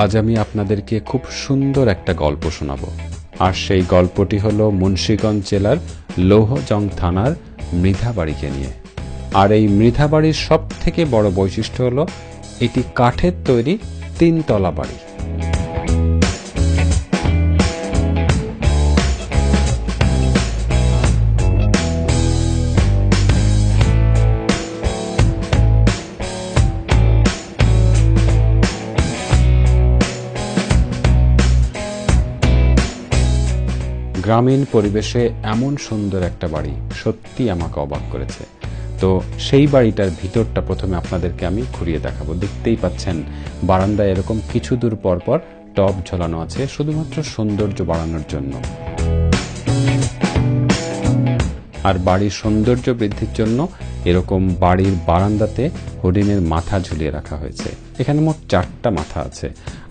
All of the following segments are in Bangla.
আজ আমি আপনাদেরকে খুব সুন্দর একটা গল্প শোনাবো। আর সেই গল্পটি হলো মুন্সিগঞ্জ জেলার লৌহজং থানার মৃধাবাড়িকে নিয়ে। আর এই মৃধাবাড়ির সব থেকে বড় বৈশিষ্ট্য হলো এটি কাঠের তৈরি 3 তলা বাড়ি। গ্রামীণ পরিবেশে এমন সুন্দর একটা বাড়ি সত্যি আমাকে অবাক করেছে। তো সেই বাড়িটার ভিতরটা প্রথমে আপনাদেরকে আমি ঘুরিয়ে দেখাবো। দেখতেই পাচ্ছেন বারান্দায় এরকম কিছু দূর পর পর টব ঝোলানো আছে শুধুমাত্র সৌন্দর্য বাড়ানোর জন্য। আর বাড়ির সৌন্দর্য বৃদ্ধির জন্য এরকম বাড়ির বারান্দাতে হরিণের মাথা ঝুলিয়ে রাখা হয়েছে। এখানে মোট 4টা মাথা আছে।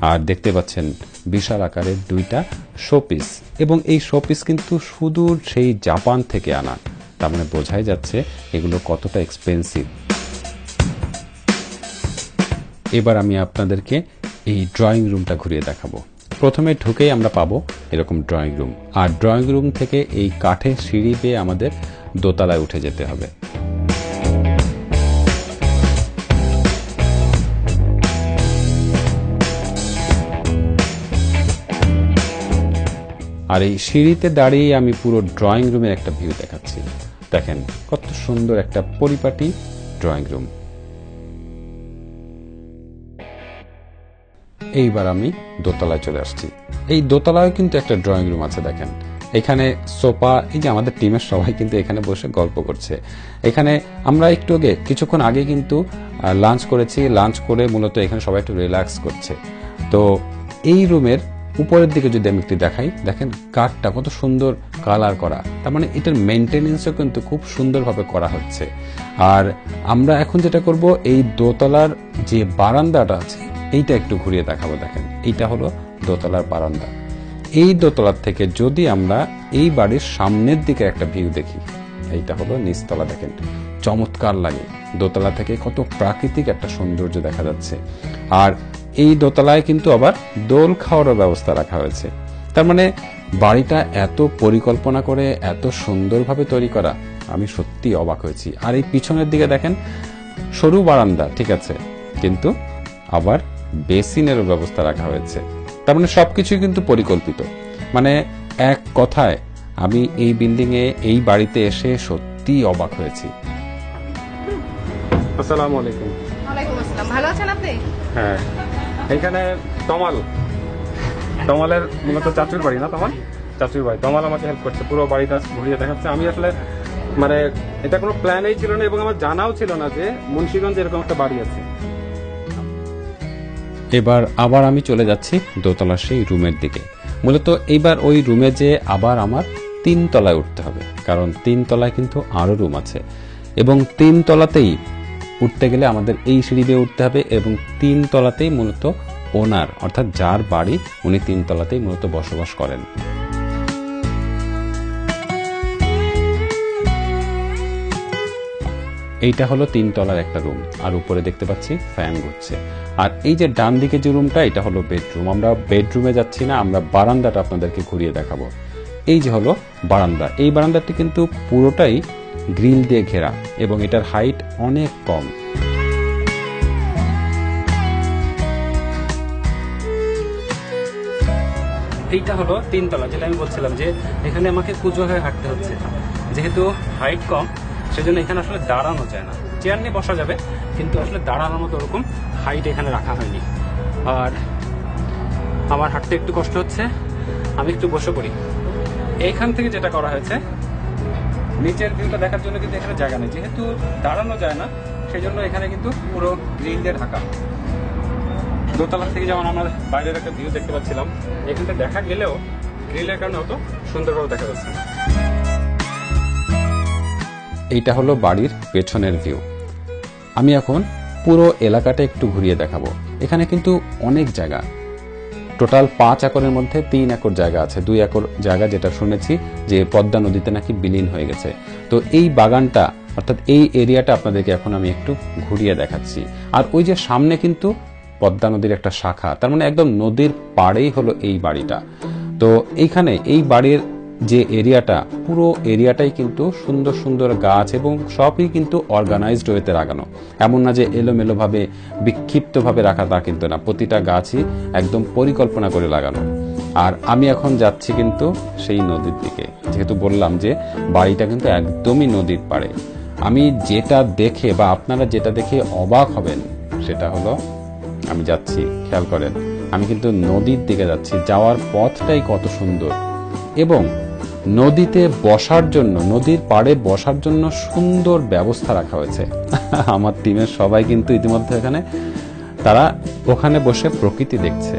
আর দেখতে পাচ্ছেন বিশাল আকারের 2টা শোপিস, এবং এই শোপিস কিন্তু সুদূর সেই জাপান থেকে আনা। তার মানে বোঝাই যাচ্ছে এগুলো কতটা এক্সপেন্সিভ। এবার আমি আপনাদেরকে এই ড্রয়িং রুমটা ঘুরিয়ে দেখাবো। প্রথমে ঢুকেই আমরা পাবো এরকম ড্রয়িং রুম, আর ড্রয়িং রুম থেকে এই কাঠের সিঁড়ি বেয়ে আমাদের দোতলায় উঠে যেতে হবে। আর এই সিঁড়িতে দাঁড়িয়ে আমি পুরো ড্রয়িং রুমের একটা ভিউ দেখাচ্ছি। দেখেন কত সুন্দর একটা পরিপাটি ড্রয়িং রুম। এইবার আমি দোতলায় চলে আসছি। এই দোতলায় কিন্তু একটা ড্রয়িং রুম আছে। দেখেন এখানে সোফা, এই যে আমাদের টিমের সবাই কিন্তু এখানে বসে গল্প করছে। এখানে আমরা একটু কিছুক্ষণ আগে কিন্তু লাঞ্চ করেছি। লাঞ্চ করে মূলত এখানে সবাই একটু রিল্যাক্স করছে। তো এই রুমের উপরের দিকে যদি আমি একটু দেখাই, দেখেন কাঠটা কত সুন্দর কালার করা। তার মানে এটার মেনটেনেন্সও কিন্তু খুব সুন্দরভাবে করা হচ্ছে। আর আমরা এখন যেটা করব, এই দোতলার যে বারান্দাটা আছে এইটা একটু ঘুরিয়ে দেখাবো। দেখেন এইটা হলো দোতলার বারান্দা। এই দোতলার থেকে যদি আমরা এই বাড়ির সামনের দিকে একটা ভিউ দেখি, এইটা হলো নিচতলা। দেখেন চমৎকার লাগে। দোতলা থেকে কত প্রাকৃতিক একটা সৌন্দর্য দেখা যাচ্ছে। আর এই দোতলায় কিন্তু আবার দোল খাওয়ারও ব্যবস্থা রাখা হয়েছে। তার মানে বাড়িটা এত পরিকল্পনা করে এত সুন্দরভাবে তৈরি করা, আমি সত্যি অবাক হয়েছি। আর এই পিছনের দিকে দেখেন সরু বারান্দা, ঠিক আছে, কিন্তু আবার বেসিনেরও ব্যবস্থা রাখা হয়েছে। তার মানে সবকিছুই কিন্তু পরিকল্পিত। মানে এক কথায় আমি এই বিল্ডিং এ, এই বাড়িতে এসে সত্যি অবাক হয়েছি। আসসালামু আলাইকুম। ওয়ালাইকুম আসসালাম। ভালো আছেন আপনি? হ্যাঁ, এখানে তমালের মূলত চাচুর বাড়ি না, চাচুর বাড়ি। তমাল আমাকে হেল্প করছে পুরো বাড়িটা ঘুরিয়ে দেখাচ্ছে। আমি আসলে মানে এটা কোনো প্ল্যানেই ছিল না, এবং আমার জানাও ছিল না যে মুন্সিগঞ্জে এরকম একটা বাড়ি আছে। এবার আবার আমি চলে যাচ্ছি দোতলার সেই রুমের দিকে। মূলত এইবার ওই রুমে যে আবার আমার 3 তলায় উঠতে হবে, কারণ 3 তলায় কিন্তু আরো রুম আছে। এবং 3 তলাতেই উঠতে গেলে আমাদের এই সিঁড়ি দিয়ে উঠতে হবে, এবং 3 তলাতেই মূলত ওনার, অর্থাৎ যার বাড়ি, উনি 3 তলাতেই মূলত বসবাস করেন। এইটা হলো 3 তলার একটা রুম। আর উপরে দেখতে পাচ্ছি ফ্যান ঘুরছে। আর এই যে ডান দিকে যে রুমটা, এটা হলো বেডরুম। আমরা বেডরুমে যাচ্ছি না, আমরা বারান্দাটা আপনাদেরকে ঘুরিয়ে দেখাবো। এই যে হলো বারান্দা। এই বারান্দাটি কিন্তু পুরোটাই গ্রিল দিয়ে ঘেরা, এবং এটার হাইট অনেক কম। এইটা হলো 3 তলা, যেটা আমি বলছিলাম যে এখানে আমাকে কুজো হয়ে হাঁটতে হচ্ছে। যেহেতু হাইট কম, সেজন্য এখানে আসলে দাঁড়ানো যায় না। চেয়ার নিয়ে বসা যাবে, কিন্তু আসলে দাঁড়ানোর মতো ওরকম হাইট এখানে রাখা হয়নি। আর আমার হাঁটতে একটু কষ্ট হচ্ছে, আমি একটু বসে পড়ি। এইখান থেকে যেটা করা হয়েছে, নিচের ভিউটা দেখার জন্য কিন্তু এখানে জায়গা নেই। যেহেতু দাঁড়ানো যায় না, সেই জন্য এখানে কিন্তু পুরো গ্রিল দিয়ে ঢাকা। দোতলা থেকে যেমন আমরা বাইরের একটা ভিউ দেখতে পাচ্ছিলাম, এখানটা দেখা গেলেও গ্রিলের কারণে অত সুন্দরভাবে দেখা যাচ্ছে না। এইটা হলো বাড়ির পেছনের ভিউ। আমি এখন পুরো এলাকাটা একটু ঘুরিয়ে দেখাবো। এখানে কিন্তু অনেক জায়গা, টোটাল 5 একরের মধ্যে 3 একর জায়গা আছে। 2 একর জায়গা যেটা শুনেছি যে পদ্মা নদীতে নাকি বিলীন হয়ে গেছে। তো এই বাগানটা, অর্থাৎ এই এরিয়াটা আপনাদেরকে এখন আমি একটু ঘুরিয়ে দেখাচ্ছি। আর ওই যে সামনে কিন্তু পদ্মা নদীর একটা শাখা, তার মানে একদম নদীর পাড়েই হলো এই বাড়িটা। তো এইখানে এই বাড়ির যে এরিয়াটা, পুরো এরিয়াটাই কিন্তু সুন্দর সুন্দর গাছ এবং সবই কিন্তু অর্গানাইজড ওয়েতে লাগানো। এমন না যে এলোমেলোভাবে বিক্ষিপ্তভাবে রাখা, তা কিন্তু না, প্রতিটা গাছই একদম পরিকল্পনা করে লাগানো। আর আমি এখন যাচ্ছি কিন্তু সেই নদীর দিকে, যেহেতু বললাম যে বাড়িটা কিন্তু একদমই নদীর পাড়ে। আমি যেটা দেখে বা আপনারা যেটা দেখে অবাক হবেন সেটা হলো, আমি যাচ্ছি, খেয়াল করেন, আমি কিন্তু নদীর দিকে যাচ্ছি, যাওয়ার পথটাই কত সুন্দর। এবং নদীতে বসার জন্য, নদীর পাড়ে বসার জন্য সুন্দর ব্যবস্থা রাখা হয়েছে। আমার টিমের সবাই কিন্তু ইতিমধ্যে এখানে, তারা ওখানে বসে প্রকৃতি দেখছে।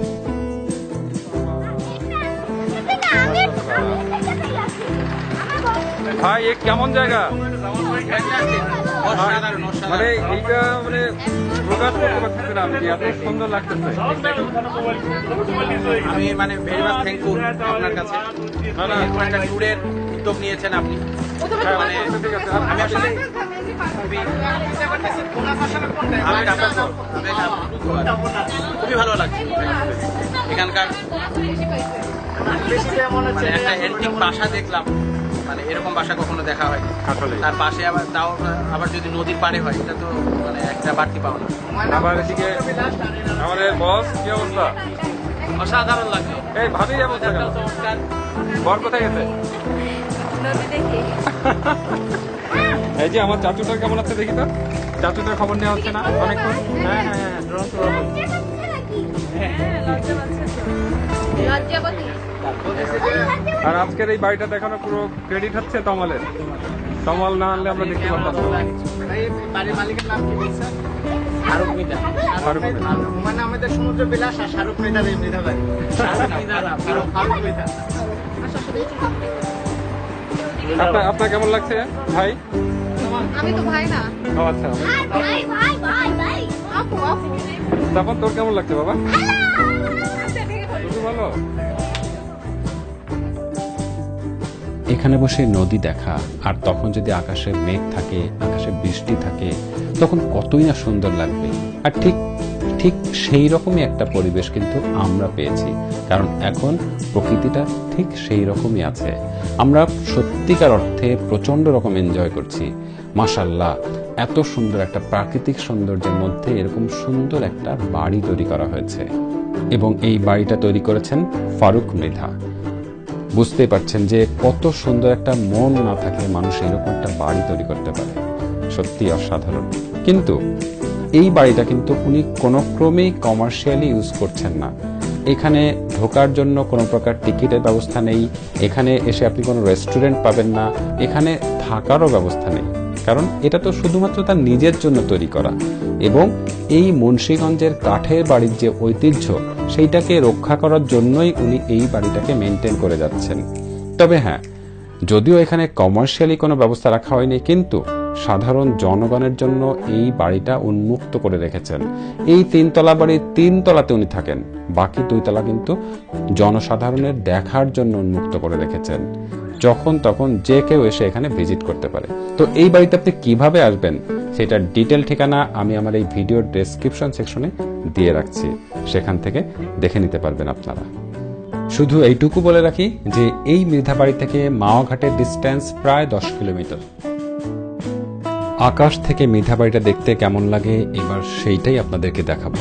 ভাই এ কেমন জায়গা? মানে এইটা মানে প্রকাশ করতে পারতেছিলাম যে এত সুন্দর লাগতেছে। আমি মানে ভেরি মাচ থ্যাঙ্কফুল আপনার কাছে, এরকম একটা ট্যুরের উদ্যোগ নিয়েছেন আপনি। মানে আমি আসলে খুবই ভালো লাগছে এখানকার, মানে একটা অ্যান্টিক বাসা দেখলাম, মানে এরকম বাসা কখনো দেখা হয়, তার পাশে আবার তাও আবার যদি নদীর পাড়ে হয়, এটা তো মানে একটা বাড়তি পাওনা। আবার এদিকে আমাদের বস, কি অবস্থা? অসাধারণ লাগলো। এই ভাবি অবস্থা কেন? চমৎকার। বর কোথায় গেছে? এই যে আমার চাচুটার কেমন আছে দেখি তো, চাচুটার খবর নেওয়া হচ্ছে না অনেকক্ষণ? হ্যাঁ হ্যাঁ হ্যাঁ, ড্রোন তো আর আজকের এই বাড়িটা দেখানো পুরো ক্রেডিট হচ্ছে তমালের। তমাল না আনলে আমরা দেখতে পারতাম না। বাড়ির মালিকের নাম কি বলছেন? শাহরুখ মৃধা। ফারুক মিয়া। মানে আমাদের সমুদ্র বিলাস আর শাহরুখ মৃধার এই মৃধা বাড়ি। শাহরুখ মৃধা। আপনার কেমন লাগছে ভাই? আমি তো ভাই না, ও আচ্ছা, আপু আপু। তখন তোর কেমন লাগছে বাবা? খুবই ভালো। এখানে বসে নদী দেখা, আর তখন যদি আকাশে মেঘ থাকে, আকাশে বৃষ্টি থাকে, তখন কতই না সুন্দর লাগবে। আর ঠিক ঠিক সেই রকমই একটা পরিবেশ কিন্তু আমরা পেয়েছি, কারণ এখন প্রকৃতিটা ঠিক সেই রকমই আছে। আমরা সত্যিকার অর্থে প্রচন্ড রকম এনজয় করছি। মাশাআল্লাহ, এত সুন্দর একটা প্রাকৃতিক সৌন্দর্যের মধ্যে এরকম সুন্দর একটা বাড়ি তৈরি করা হয়েছে, এবং এই বাড়িটা তৈরি করেছেন ফারুক মৃধা। বুঝতেই পারছেন যে কত সুন্দর একটা মন না থাকলে মানুষ এরকম একটা বাড়ি তৈরি করতে পারে। সত্যি অসাধারণ। কিন্তু এই বাড়িটা কিন্তু উনি কোনো ক্রমেই কমার্শিয়ালি ইউজ করছেন না। এখানে ঢোকার জন্য কোনো প্রকার টিকিটের ব্যবস্থা নেই, এখানে এসে আপনি কোনো রেস্টুরেন্ট পাবেন না, এখানে থাকারও ব্যবস্থা নেই, কারণ এটা তো শুধুমাত্র তার নিজের জন্য তৈরি করা। এবং এই মুন্সিগঞ্জের কাঠের বাড়ির যে ঐতিহ্য, সেইটাকে রক্ষা করার জন্যই উনি এই বাড়িটাকে মেনটেন করে যাচ্ছেন। তবে হ্যাঁ, যদিও এখানে কমার্শিয়ালি কোনো ব্যবস্থা রাখা হয়নি, কিন্তু সাধারণ জনগণের জন্য এই বাড়িটা উন্মুক্ত করে রেখেছেন। এই 3 তলা বাড়ির 3 তলাতে উনি থাকেন, বাকি 2 তলা কিন্তু জনসাধারণের দেখার জন্য উন্মুক্ত করে রেখেছেন। যখন তখন যে কেউ এসে এখানে ভিজিট করতে পারে। তো এই বাড়িতে আপনি কিভাবে আসবেন সেটার ডিটেল ঠিকানা আমি আমার এই ভিডিওর ডেসক্রিপশন সেকশনে দিয়ে রাখছি, সেখান থেকে দেখে নিতে পারবেন আপনারা। শুধু এইটুকু বলে রাখি যে এই মৃধা বাড়ি থেকে মাওয়াঘাটের ডিস্টেন্স প্রায় 10 কিলোমিটার। আকাশ থেকে মৃধা বাড়িটা দেখতে কেমন লাগে এবার সেইটাই আপনাদেরকে দেখাবো।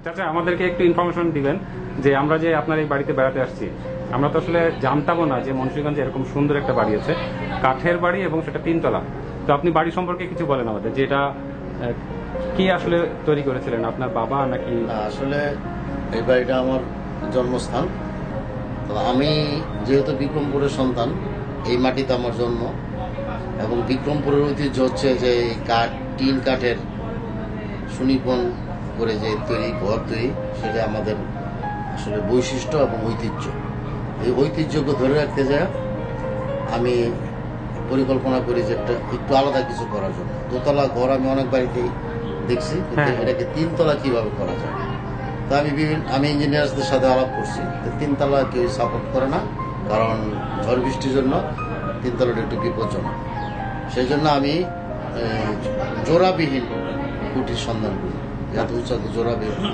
চাচা আমাদেরকে একটু ইনফরমেশন দিবেন যে আমরা যে আপনার এই বাড়িতে বেড়াতে আসছি, আমরা তো আসলে জানতামও না যে মুন্সিগঞ্জে এরকম সুন্দর একটা বাড়ি আছে, কাঠের বাড়ি এবং সেটা 3 তলা। তো আপনি বাড়ি সম্পর্কে কিছু বলেন আমাদের, যে এটা কি আসলে তৈরি করেছিলেন, আপনার বাবা নাকি? না, আসলে এই বাড়িটা আমার জন্মস্থান। তো আমি যেহেতু বিক্রমপুরের সন্তান, এই মাটিতে আমার জন্ম, এবং বিক্রমপুরের ঐতিহ্য হচ্ছে যে টিন কাঠের সুনিপুণ করে যে তৈরি ঘর তৈরি, সেটা আমাদের আসলে বৈশিষ্ট্য এবং ঐতিহ্য। এই ঐতিহ্যকে ধরে রাখতে যায় আমি পরিকল্পনা করি যে একটু আলাদা কিছু করার জন্য। দোতলা ঘর আমি অনেক বাড়িতেই দেখছি, কিন্তু এটাকে 3 তলা কিভাবে করা যায়। তো আমি ইঞ্জিনিয়ারদের সাথে আলাপ করছি, 3 তলা কেউ সাপোর্ট করে না, কারণ ঝড় বৃষ্টির জন্য 3 তলাটা একটু বিপজ্জনক। সেই জন্য আমি জোড়াবিহীন খুঁটির সন্ধান করি, যাতে উঁচাতে জোড়াবিহীন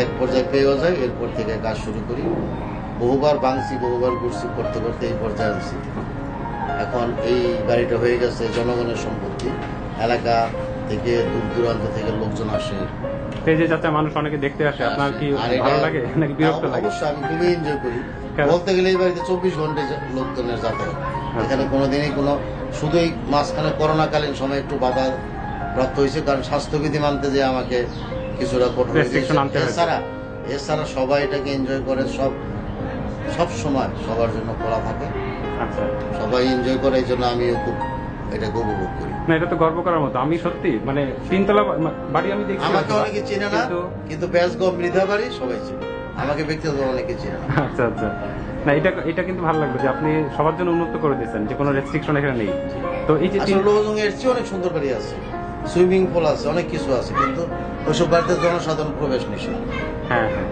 এক পর্যায়ে পেয়েও যায়। এরপর থেকে কাজ শুরু করি, বহুবার ভাঙছি, বহুবার করছি, করতে করতে এই পর্যায়ে আনছি। এখন এই বাড়িটা হয়ে গেছে জনগণের সম্পত্তি। এলাকা থেকে দূর দূরান্ত থেকে লোকজন আসে। এই যে চাচা মানুষ অনেকে দেখতে আসে, আপনার কি ভালো লাগে নাকি বিরক্ত লাগে? অবশ্যই আমি খুবই এনজয় করি। বলতে গেলে এই বাড়িতে 24 ঘন্টা লোকজনের যাতায়াত। এখানে কোনোদিনই শুধু এই মাঝখানে করোনাকালীন সময় একটু বাধা প্রাপ্ত হয়েছে, কারণ স্বাস্থ্যবিধি মানতে যে আমাকে কিছুটা কঠোর। এছাড়া সবাই এটাকে এনজয় করে, সব সময় সবার জন্য খোলা থাকে। আচ্ছা, সবাই এনজয় করে, এই জন্য আমিও খুব এটাকে উপভোগ করি। না, এটা তো গর্ব করার মতো। আমি সত্যি 3 তলা বাড়ি আমি দেখছি, আমাকে অনেকে চেনে না, কিন্তু ব্যাসগঞ্জ মৃধা বাড়ি সবাই চেনে, আমাকে ব্যক্তিগত অনেকে চেনে না। আচ্ছা আচ্ছা, না এটা কিন্তু ভালো লাগবে যে আপনি সবার জন্য উন্নত করে দিয়েছেন, যে কোনো রেস্ট্রিকশন এখানে নেই। তো এই যে লোকজনের চেয়ে অনেক সুন্দর বাড়ি আছে, সুইমিং পুল আছে, অনেক কিছু আছে, কিন্তু ওইসব বাড়িতে জনসাধারণ প্রবেশ নিষেধ। হ্যাঁ হ্যাঁ,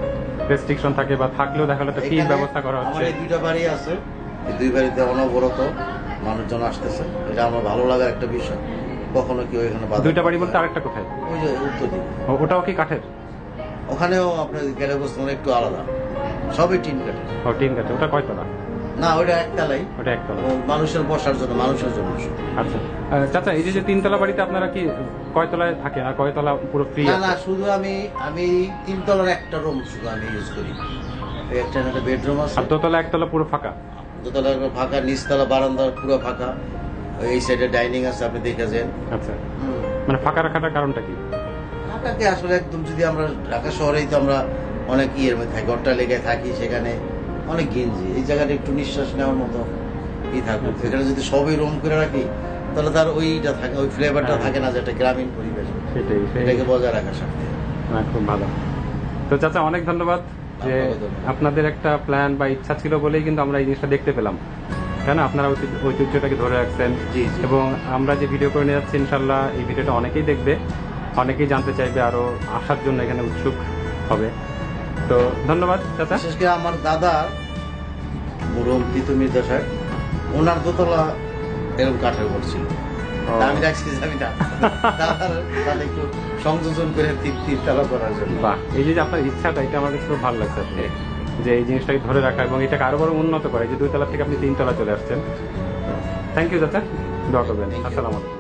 রেস্ট্রিকশন থাকে বা থাকলেও দেখা গেলো ফির ব্যবস্থা করা হচ্ছে। আমার এই 2টা বাড়ি আছে, এই 2 বাড়িতে অনবরত মানুষজন আসতেছে, এটা আমার ভালো লাগার একটা বিষয়। কখনো কেউ এখানে 2টা বাড়ি বলতে আরেকটা কোথায়? ওই যে উত্তর দিকে, ওটাও কি কাঠের? ওখানেও আপনার গেলে বস্তু একটু আলাদা, সবই টিন কাঠের। টিন কাঠের। ওটা কয়তলা? না, ওটা একতলাই। ওটা একতলা, মানুষের বসার জন্য, মানুষের জন্য। আচ্ছা চাচা, এই যে 3 তলা বাড়িতে আপনারা কি কয়তলায় থাকেন, আর কয়তলা পুরো ফ্রি? না, শুধু আমি 3 তলার একটা রুম শুধু আমি ইউজ করি, একটা বেডরুম আছে। আর দোতলা একতলা পুরো ফাঁকা? দোতলা ফাঁকা, নিচতলা বারান্দা পুরো ফাঁকা, এই সাইডে ডাইনিং আছে, আপনি দেখে যান। আচ্ছা, মানে ফাঁকা রাখাটার কারণটা কি? ফাঁকাকে আসলে একদম, যদি আমরা ঢাকা শহরেই তো আমরা অনেক ইয়ের মধ্যে থাকি, অট্টালিকায় থাকি, সেখানে অনেক গেঞ্জি, এই জায়গাটা একটু নিঃশ্বাস নেওয়ার মতো থাকবে। এখানে যদি সবই রুম করে রাখি, তাহলে তার ওইটা থাকে, ওই ফ্লেভারটা থাকে না, যেটা গ্রামীণ পরিবেশ, সেটাকে বজায় রাখার সাথে। খুব ভালো। তো চাচা অনেক ধন্যবাদ, যে আপনাদের একটা প্ল্যান বা ইচ্ছা ছিল বলেই কিন্তু আমরা এই জিনিসটা দেখতে পেলাম, তাই না? আপনারা ঐতিহ্যটাকে ধরে রাখছেন, এবং আমরা যে ভিডিও করে নিয়ে যাচ্ছি, ইনশাল্লাহ এই ভিডিওটা অনেকেই দেখবে, অনেকেই জানতে চাইবে, আরো আসার জন্য এখানে উৎসুক হবে। তো ধন্যবাদ চাচা। বিশেষ করে আমার দাদা মরহুম তিতু মির্জা সাহেব, ওনার দোতলা এরকম কাঠের ঘর ছিল। আমি রাখছি যে আমি দাদার একটু সংযোজন করে 3 তলা করার জন্য। বাহ, এই যে আপনার ইচ্ছাটা, এটা আমার কাছে খুব ভালো লাগছে, যে এই জিনিসটাকে ধরে রাখা এবং এটাকে আরো বড় উন্নত করে, যে 2 তলা থেকে আপনি 3 তলা চলে আসছেন। থ্যাংক ইউ চাচা, দোয়া করবেন। আসসালামু আলাইকুম।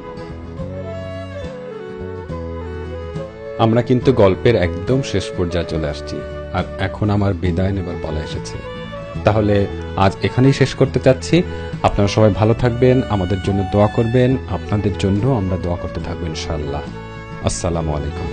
আমরা কিন্তু গল্পের একদম শেষ পর্যায়ে চলে আসছি, আর এখন আমার বিদায় নেবার বলা এসেছে। তাহলে আজ এখানেই শেষ করতে চাচ্ছি। আপনারা সবাই ভালো থাকবেন, আমাদের জন্য দোয়া করবেন, আপনাদের জন্য আমরা দোয়া করতে থাকবো ইনশাআল্লাহ। আসসালামু আলাইকুম।